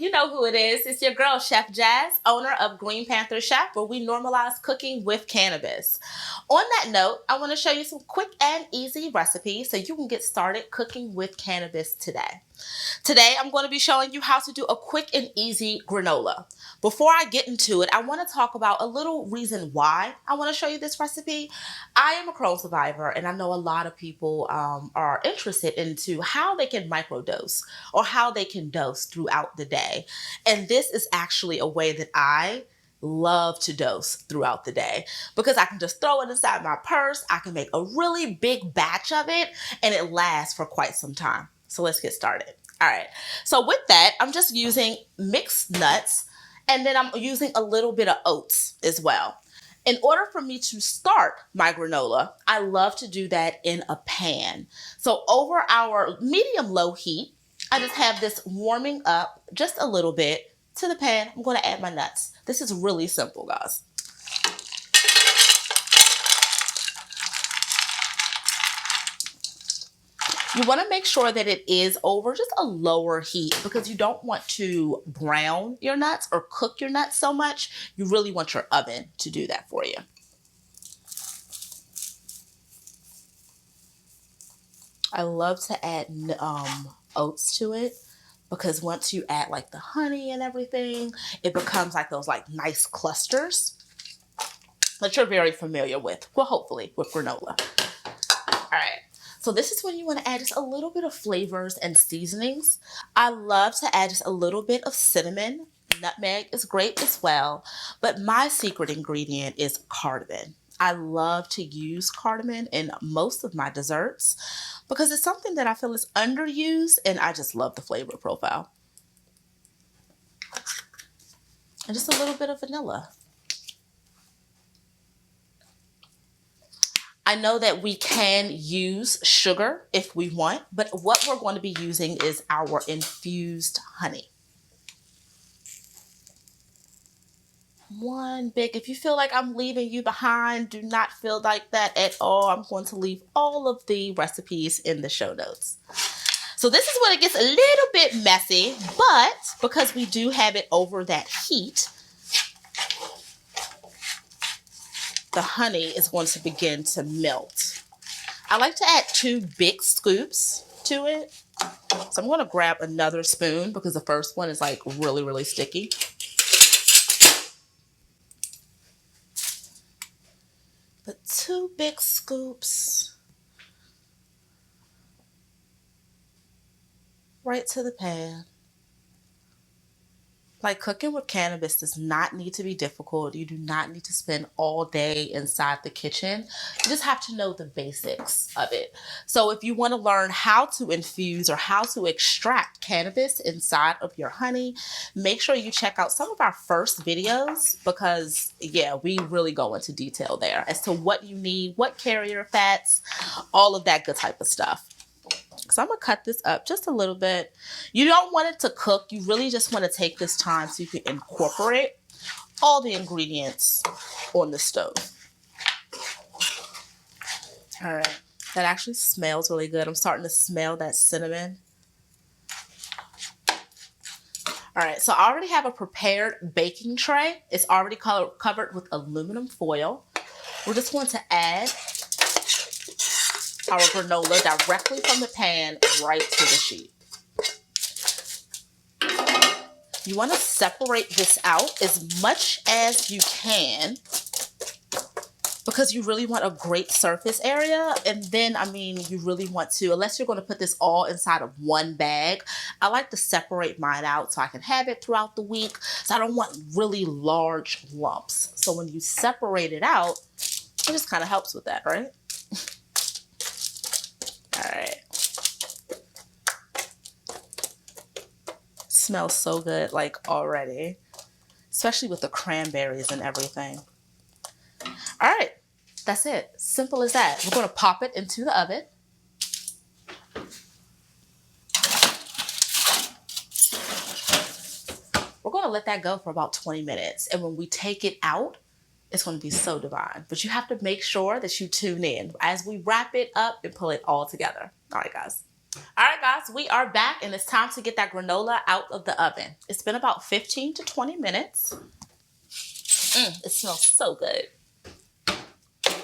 You know who it is. It's your girl, Chef Jazz, owner of Green Panther Chef, where we normalize cooking with cannabis. On that note, I want to show you some quick and easy recipes so you can get started cooking with cannabis today. Today, I'm going to be showing you how to do a quick and easy granola. Before I get into it, I want to talk about a little reason why I want to show you this recipe. I am a Crohn survivor, and I know a lot of people are interested into how they can microdose or how they can dose throughout the day. And this is actually a way that I love to dose throughout the day because I can just throw it inside my purse. I can make a really big batch of it and it lasts for quite some time. So let's get started. All right. So with that, I'm just using mixed nuts and then I'm using a little bit of oats as well. In order for me to start my granola, I love to do that in a pan. So over our medium-low heat, I just have this warming up just a little bit to the pan. I'm going to add my nuts. This is really simple, guys. You want to make sure that it is over just a lower heat because you don't want to brown your nuts or cook your nuts so much. You really want your oven to do that for you. I love to add oats to it because once you add like the honey and everything, it becomes like those like nice clusters that you're very familiar with. Well, hopefully with granola. All right. So this is when you want to add just a little bit of flavors and seasonings. I love to add just a little bit of cinnamon. Nutmeg is great as well, but my secret ingredient is cardamom. I love to use cardamom in most of my desserts because it's something that I feel is underused and I just love the flavor profile. And just a little bit of vanilla. I know that we can use sugar if we want, but what we're going to be using is our infused honey. If you feel like I'm leaving you behind, do not feel like that at all. I'm going to leave all of the recipes in the show notes. So this is when it gets a little bit messy, but because we do have it over that heat, the honey is going to begin to melt. I like to add 2 big scoops to it. So I'm going to grab another spoon because the first one is like really, really sticky. Put 2 big scoops right to the pan. Like cooking with cannabis does not need to be difficult. You do not need to spend all day inside the kitchen. You just have to know the basics of it. So if you want to learn how to infuse or how to extract cannabis inside of your honey, make sure you check out some of our first videos because yeah, we really go into detail there as to what you need, what carrier fats, all of that good type of stuff. So I'm going to cut this up just a little bit. You don't want it to cook. You really just want to take this time so you can incorporate all the ingredients on the stove. All right. That actually smells really good. I'm starting to smell that cinnamon. All right. So I already have a prepared baking tray. It's already covered with aluminum foil. We're just going to add our granola directly from the pan right to the sheet. You want to separate this out as much as you can because you really want a great surface area. And then, you really want to, unless you're going to put this all inside of one bag, I like to separate mine out so I can have it throughout the week. So I don't want really large lumps. So when you separate it out, it just kind of helps with that, right? All right. Smells so good, like already, especially with the cranberries and everything. All right, that's it. Simple as that. We're going to pop it into the oven. We're going to let that go for about 20 minutes. And when we take it out, it's going to be so divine. But you have to make sure that you tune in as we wrap it up and pull it all together. All right, guys. All right, guys, we are back, and it's time to get that granola out of the oven. It's been about 15 to 20 minutes. It smells so good.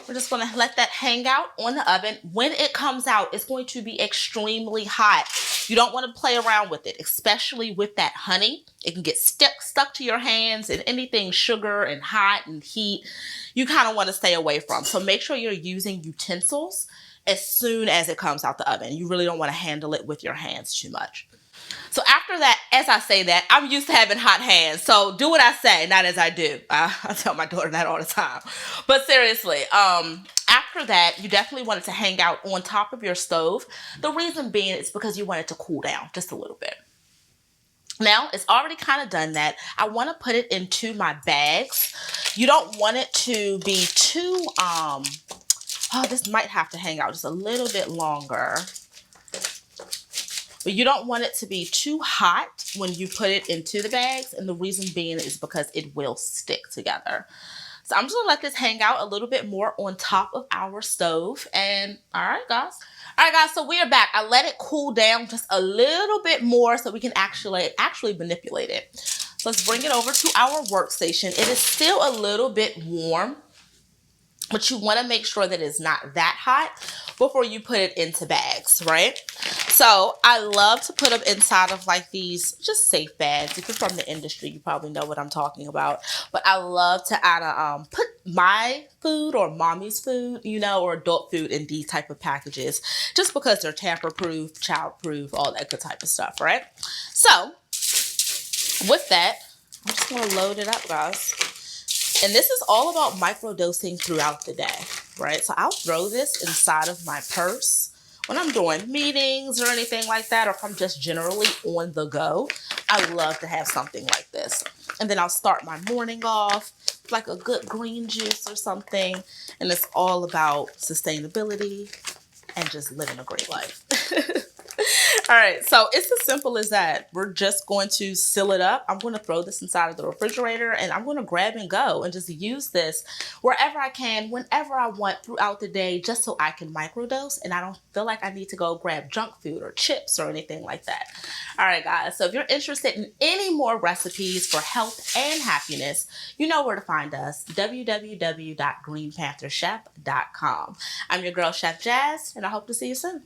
We're just going to let that hang out on the oven. When it comes out, it's going to be extremely hot. You don't want to play around with it, especially with that honey. It can get stuck to your hands, and anything sugar and hot and heat, you kind of want to stay away from. So make sure you're using utensils as soon as it comes out the oven. You really don't want to handle it with your hands too much. So after that, as I say that, I'm used to having hot hands. So do what I say, not as I do. I tell my daughter that all the time. But seriously, after that, you definitely want it to hang out on top of your stove. The reason being is because you want it to cool down just a little bit. Now, it's already kind of done that. I want to put it into my bags. You don't want it to be too, this might have to hang out just a little bit longer. But you don't want it to be too hot when you put it into the bags. And the reason being is because it will stick together. So I'm just going to let this hang out a little bit more on top of our stove. And all right, guys. All right, guys, so we are back. I let it cool down just a little bit more so we can actually manipulate it. So let's bring it over to our workstation. It is still a little bit warm, but you want to make sure that it's not that hot before you put it into bags, right? So I love to put them inside of like these just safe bags. If you're from the industry, you probably know what I'm talking about. But I love to put my food or mommy's food, or adult food in these type of packages, just because they're tamper-proof, child-proof, all that good type of stuff, right? So with that, I'm just going to load it up, guys. And this is all about microdosing throughout the day, right? So I'll throw this inside of my purse when I'm doing meetings or anything like that, or if I'm just generally on the go. I love to have something like this. And then I'll start my morning off with like a good green juice or something. And it's all about sustainability and just living a great life. All right, so it's as simple as that. We're just going to seal it up. I'm going to throw this inside of the refrigerator, and I'm going to grab and go and just use this wherever I can, whenever I want throughout the day, just so I can microdose and I don't feel like I need to go grab junk food or chips or anything like that. All right, guys, so if you're interested in any more recipes for health and happiness, you know where to find us, www.greenpantherchef.com. I'm your girl, Chef Jazz, and I hope to see you soon.